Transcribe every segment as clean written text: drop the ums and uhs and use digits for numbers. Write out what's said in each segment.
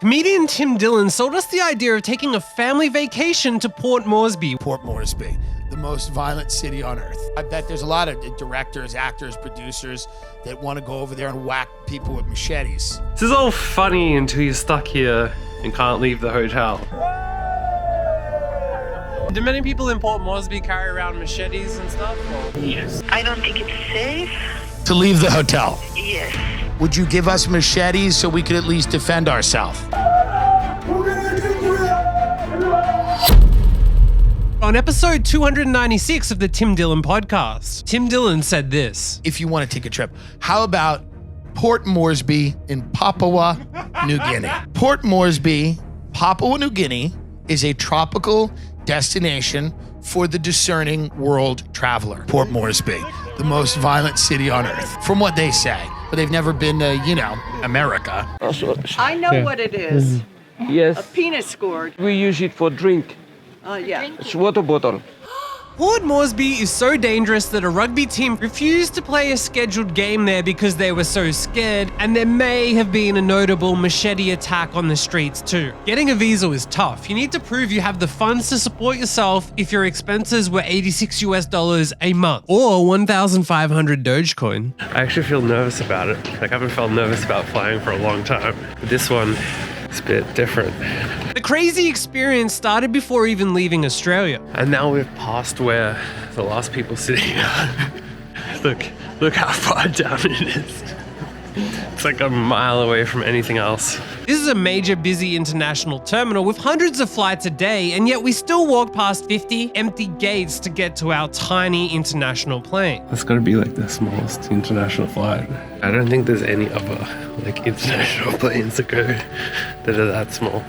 Comedian Tim Dillon sold us the idea of taking a family vacation to Port Moresby. Port Moresby, the most violent city on earth. I bet there's a lot of directors, actors, producers that want to go over there and whack people with machetes. This is all funny until you're stuck here and can't leave the hotel. Do many people in Port Moresby carry around machetes and stuff? Or? Yes. I don't think it's safe. To leave the hotel. Yes. Would you give us machetes so we could at least defend ourselves? On episode 296 of the Tim Dillon podcast, Tim Dillon said this. If you want to take a trip, how about Port Moresby in Papua, New Guinea? Port Moresby, Papua New Guinea is a tropical destination for the discerning world traveler. Port Moresby, the most violent city on earth, from what they say. But they've never been to, America. I know what it is. Yes. A penis gourd. We use it for drink. Yeah. It's water bottle. Port Moresby is so dangerous that a rugby team refused to play a scheduled game there because they were so scared, and there may have been a notable machete attack on the streets too. Getting a visa is tough. You need to prove you have the funds to support yourself if your expenses were $86 a month or 1,500 DOGE coin. I actually feel nervous about it. Like, I haven't felt nervous about flying for a long time. But this one is a bit different. The crazy experience started before even leaving Australia. And now we've passed where the last people sitting are. Look how far down it is. It's like a mile away from anything else. This is a major busy international terminal with hundreds of flights a day, and yet we still walk past 50 empty gates to get to our tiny international plane. That's gotta be like the smallest international flight. I don't think there's any other international planes that go that are that small.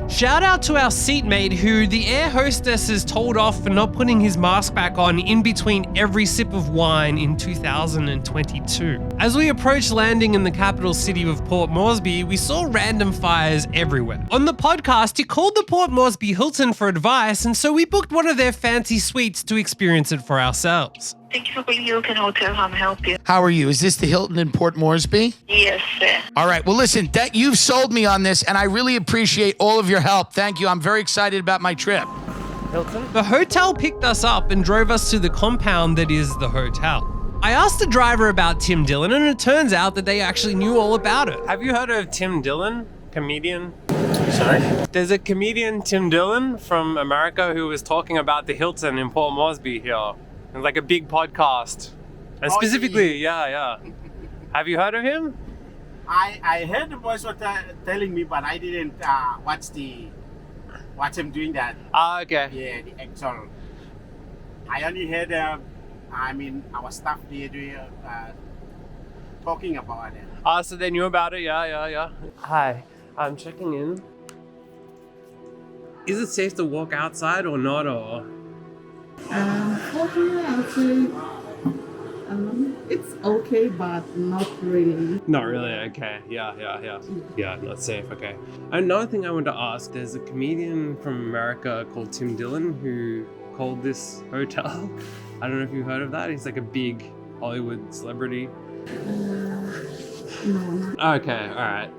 Shout out to our seatmate who the air hostesses told off for not putting his mask back on in between every sip of wine in 2022. As we approached landing in the capital city of Port Moresby, we saw random fires everywhere. On the podcast, he called the Port Moresby Hilton for advice, and so we booked one of their fancy suites to experience it for ourselves. Thank you for calling Hilton Hotel. How may I help you? How are you? Is this the Hilton in Port Moresby? Yes, sir. All right. Well, listen, you've sold me on this, and I really appreciate all of your help. Thank you. I'm very excited about my trip. Hilton? The hotel picked us up and drove us to the compound that is the hotel. I asked the driver about Tim Dillon, and it turns out that they actually knew all about it. Have you heard of Tim Dillon, comedian? Sorry? There's a comedian, Tim Dillon, from America who was talking about the Hilton in Port Moresby here. It's like a big podcast. And specifically, yeah. Have you heard of him? I heard the voice was telling me, but I didn't watch him doing that. Ah, okay. Yeah, the actual. I only heard, our staff there doing, talking about it. Ah, so they knew about it, yeah. Hi, I'm checking in. Is it safe to walk outside or not, or? For here, I would say it's okay, but not really. Not really, okay. Yeah, not safe, okay. Another thing I wanted to ask, there's a comedian from America called Tim Dillon who called this hotel. I don't know if you've heard of that. He's like a big Hollywood celebrity. No. Okay, all right.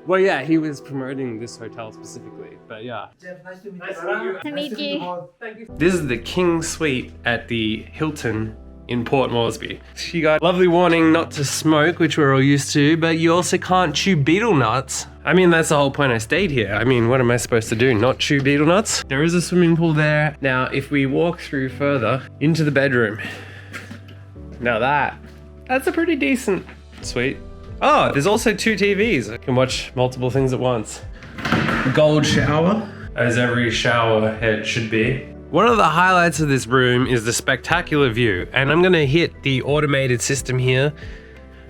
Well, yeah, he was promoting this hotel specifically, but yeah. Nice to meet you. This is the King Suite at the Hilton in Port Moresby. You got lovely warning not to smoke, which we're all used to, but you also can't chew betel nuts. I mean, that's the whole point I stayed here. I mean, what am I supposed to do? Not chew betel nuts? There is a swimming pool there. Now, if we walk through further into the bedroom, now that's a pretty decent suite. Oh, there's also 2 TVs. I can watch multiple things at once. Gold shower, as every shower head should be. One of the highlights of this room is the spectacular view, and I'm gonna hit the automated system here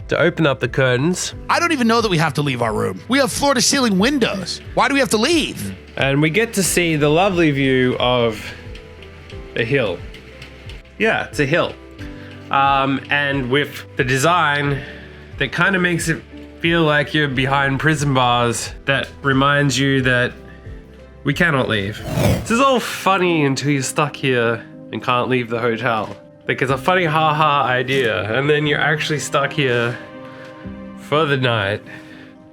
to open up the curtains. I don't even know that we have to leave our room. We have floor-to-ceiling windows. Why do we have to leave? And we get to see the lovely view of a hill. Yeah, it's a hill. And with the design that kind of makes it feel like you're behind prison bars, that reminds you that we cannot leave. This is all funny until you're stuck here and can't leave the hotel. Like, it's a funny ha-ha idea, and then you're actually stuck here for the night,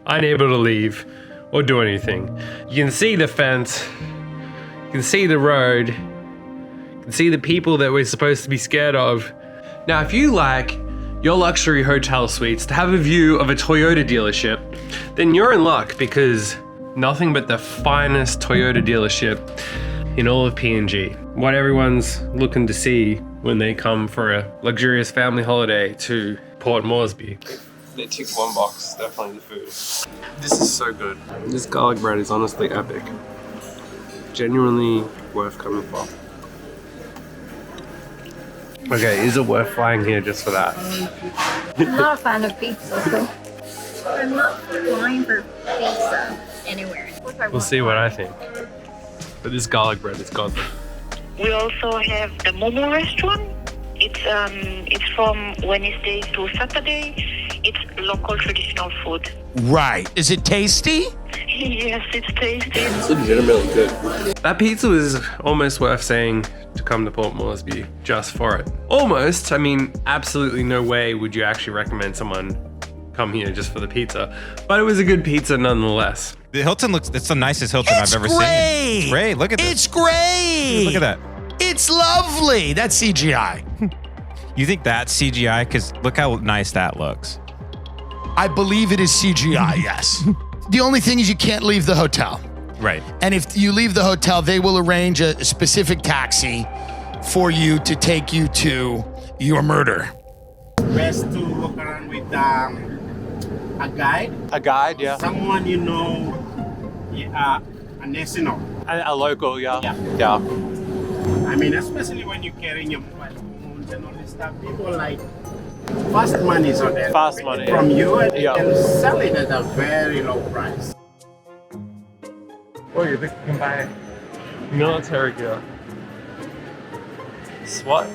unable to leave, or do anything. You can see the fence, you can see the road, you can see the people that we're supposed to be scared of. Now, if you like your luxury hotel suites to have a view of a Toyota dealership, then you're in luck, because nothing but the finest Toyota dealership in all of PNG. What everyone's looking to see when they come for a luxurious family holiday to Port Moresby. They tick one box, definitely the food. This is so good. This garlic bread is honestly epic. Genuinely worth coming for. Okay, is it worth flying here just for that? I'm not a fan of pizza, so I'm not flying for pizza anywhere. We'll see what I think. But this garlic bread is godly. We also have the Momo restaurant. It's from Wednesday to Saturday. It's local traditional food. Right. Is it tasty? Yes, it's tasty. It's legitimately good. That pizza was almost worth saying to come to Port Moresby just for it. Almost. I mean, absolutely no way would you actually recommend someone come here just for the pizza. But it was a good pizza nonetheless. The Hilton it's the nicest Hilton I've ever seen. It's great. Look at this. It's great. Look at that. It's lovely. That's CGI. You think that's CGI? Because look how nice that looks. I believe it is CGI, yes. The only thing is you can't leave the hotel. Right. And if you leave the hotel, they will arrange a specific taxi for you to take you to your murder. Best to walk around with a guide. A guide, yeah. Someone you know, a national. A local, yeah. Yeah. I mean, especially when you're carrying your mobile phones and all this stuff, people like fast money, so they fast money from you, and they can sell it at a very low price. Oh, you think you can buy military gear? SWAT?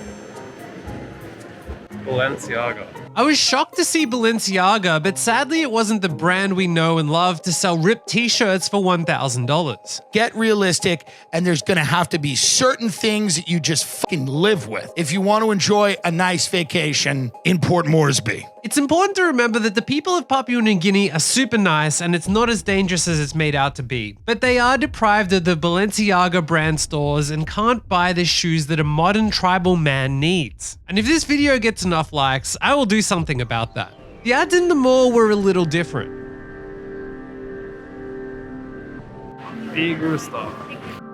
Balenciaga. I was shocked to see Balenciaga, but sadly it wasn't the brand we know and love to sell ripped t-shirts for $1,000. Get realistic, and there's gonna have to be certain things that you just fucking live with if you want to enjoy a nice vacation in Port Moresby. It's important to remember that the people of Papua New Guinea are super nice and it's not as dangerous as it's made out to be. But they are deprived of the Balenciaga brand stores and can't buy the shoes that a modern tribal man needs. And if this video gets enough likes, I will do something about that. The ads in the mall were a little different. Big Rooster.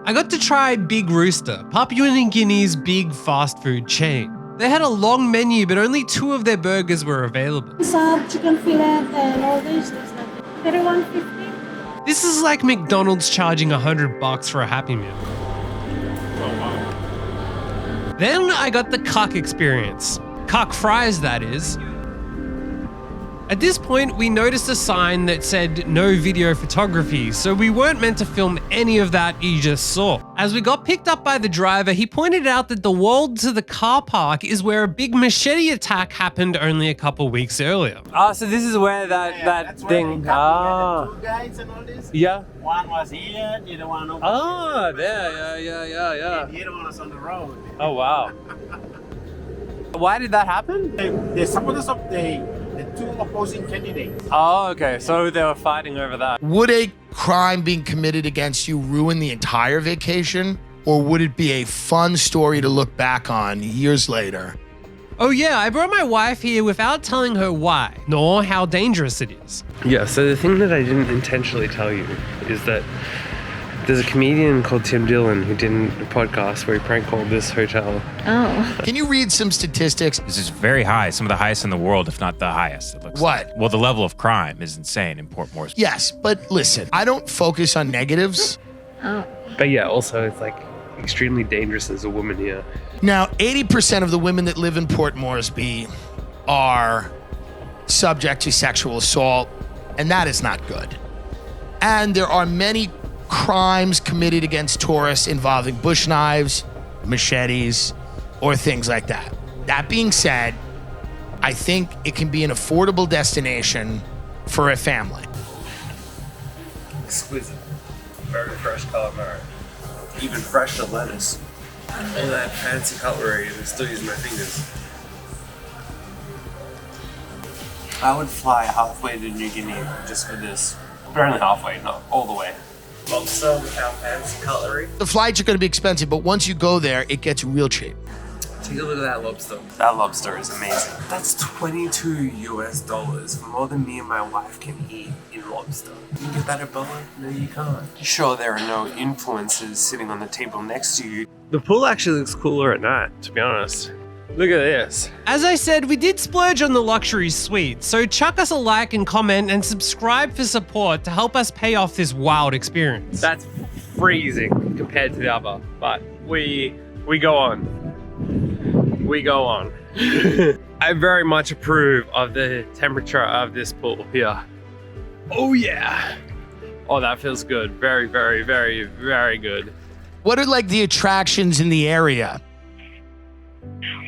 I got to try Big Rooster, Papua New Guinea's big fast food chain. They had a long menu, but only 2 of their burgers were available. Sub, chicken fillet, and all this. $31.50. This is like McDonald's charging $100 for a Happy Meal. Oh, wow. Then I got the cuck experience. Cuck fries, that is. At this point, we noticed a sign that said no video photography, so we weren't meant to film any of that you just saw. As we got picked up by the driver, he pointed out that the wall to the car park is where a big machete attack happened only a couple weeks earlier. Ah, so this is where that thing. The 2 guys and all this. Yeah. One was here, the other one over Ah, there. Yeah. and the other one was on the road. Oh, wow. Why did that happen? The supporters of the 2 opposing candidates. Oh, okay. So they were fighting over that. Would a crime being committed against you ruin the entire vacation? Or would it be a fun story to look back on years later? Oh yeah, I brought my wife here without telling her why, nor how dangerous it is. Yeah, so the thing that I didn't intentionally tell you is that there's a comedian called Tim Dillon who did a podcast where he prank called this hotel. Oh. Can you read some statistics? This is very high, some of the highest in the world, if not the highest. It looks What? like. Well, the level of crime is insane in Port Moresby. Yes, but listen, I don't focus on negatives. Oh. But yeah, also it's like extremely dangerous as a woman here. Now, 80% of the women that live in Port Moresby are subject to sexual assault, and that is not good. And there are many crimes committed against tourists involving bush knives, machetes, or things like that. That being said, I think it can be an affordable destination for a family. Exquisite. Very fresh calamari. Even fresher lettuce. All that fancy cutlery and I'm still using my fingers. I would fly halfway to New Guinea just for this. We're only halfway, not all the way. Lobster with our fancy cutlery. The flights are going to be expensive, but once you go there, it gets real cheap. Take a look at that lobster. That lobster is amazing. That's $22 US for more than me and my wife can eat in lobster. You can get that at Bella? No, you can't. Sure, there are no influencers sitting on the table next to you. The pool actually looks cooler at night, to be honest. Look at this. As I said, we did splurge on the luxury suite, so chuck us a like and comment and subscribe for support to help us pay off this wild experience. That's freezing compared to the other, but we go on. We go on. I very much approve of the temperature of this pool here. Oh yeah. Oh, that feels good. Very, very, very, very good. What are like the attractions in the area?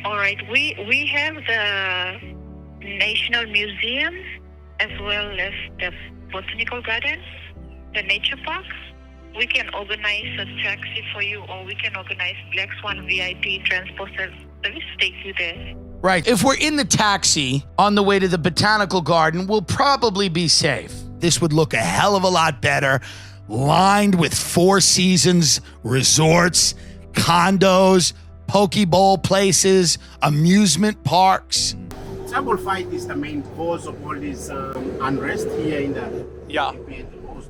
All right, we have the National Museum as well as the Botanical Gardens, the Nature Park. We can organize a taxi for you, or we can organize Black Swan VIP transport service to take you there. Right. If we're in the taxi on the way to the Botanical Garden, we'll probably be safe. This would look a hell of a lot better, lined with Four Seasons resorts, condos, poke bowl places, amusement parks. Tribal fight is the main cause of all this unrest here in the coast.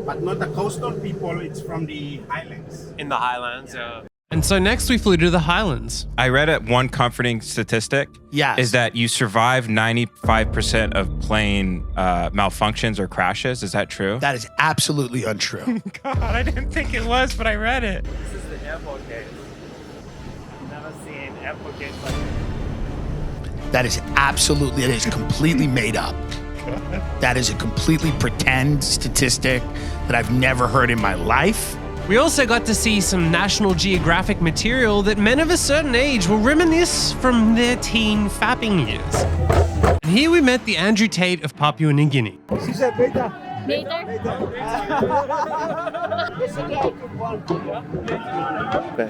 But not the coastal people, it's from the highlands. In the highlands, yeah. And so next we flew to the Highlands. I read it, one comforting statistic Yes. is that you survive 95% of plane malfunctions or crashes. Is that true? That is absolutely untrue. God, I didn't think it was, but I read it. This is the airport gate. Never seen airport gates like this. That is absolutely, it is completely made up. That is a completely pretend statistic that I've never heard in my life. We also got to see some National Geographic material that men of a certain age will reminisce from their teen fapping years. And here we met the Andrew Tate of Papua New Guinea.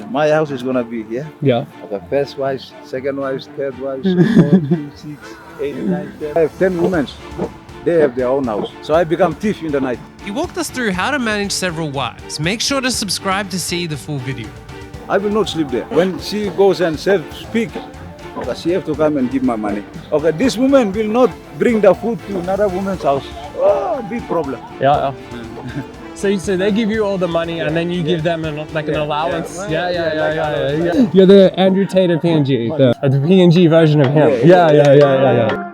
My house is gonna be here. Yeah. Okay, first wife, second wife, third wife, 4, 2, 6, 8, 9, 10. I have 10 women. They have their own house. So I become thief in the night. He walked us through how to manage several wives. Make sure to subscribe to see the full video. I will not sleep there. When she goes and speak, okay, she have to come and give my money. Okay, this woman will not bring the food to another woman's house. Oh, big problem. Yeah. So they give you all the money and then you give them an allowance. Yeah. You're the Andrew Tate of PNG, the PNG version of him. Yeah.